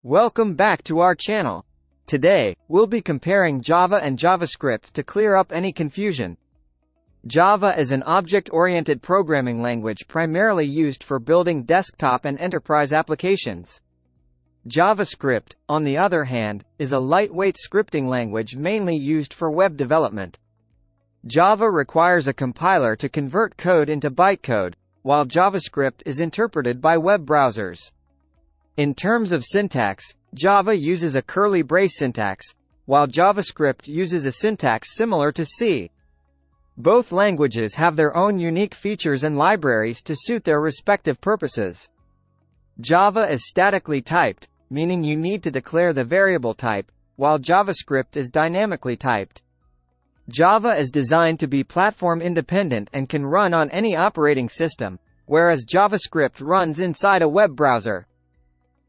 Welcome back to our channel. Today, we'll be comparing Java and JavaScript to clear up any confusion. Java is an object-oriented programming language primarily used for building desktop and enterprise applications. JavaScript, on the other hand, is a lightweight scripting language mainly used for web development. Java requires a compiler to convert code into bytecode, while JavaScript is interpreted by web browsers. In terms of syntax, Java uses a curly brace syntax, while JavaScript uses a syntax similar to C. Both languages have their own unique features and libraries to suit their respective purposes. Java is statically typed, meaning you need to declare the variable type, while JavaScript is dynamically typed. Java is designed to be platform independent and can run on any operating system, whereas JavaScript runs inside a web browser.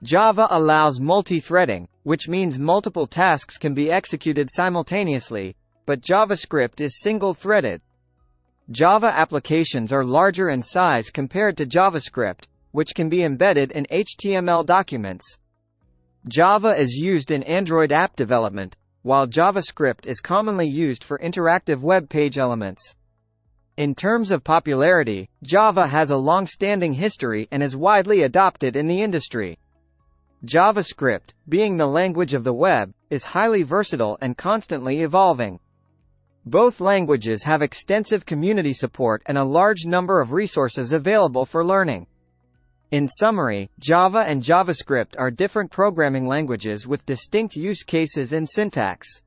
Java allows multi-threading, which means multiple tasks can be executed simultaneously, but JavaScript is single-threaded. Java applications are larger in size compared to JavaScript, which can be embedded in HTML documents. Java is used in Android app development, while JavaScript is commonly used for interactive web page elements. In terms of popularity, Java has a long-standing history and is widely adopted in the industry. JavaScript, being the language of the web, is highly versatile and constantly evolving. Both languages have extensive community support and a large number of resources available for learning. In summary, Java and JavaScript are different programming languages with distinct use cases and syntax.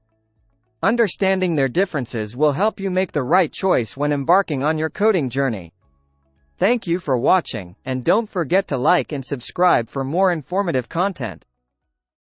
Understanding their differences will help you make the right choice when embarking on your coding journey. Thank you for watching, and don't forget to like and subscribe for more informative content.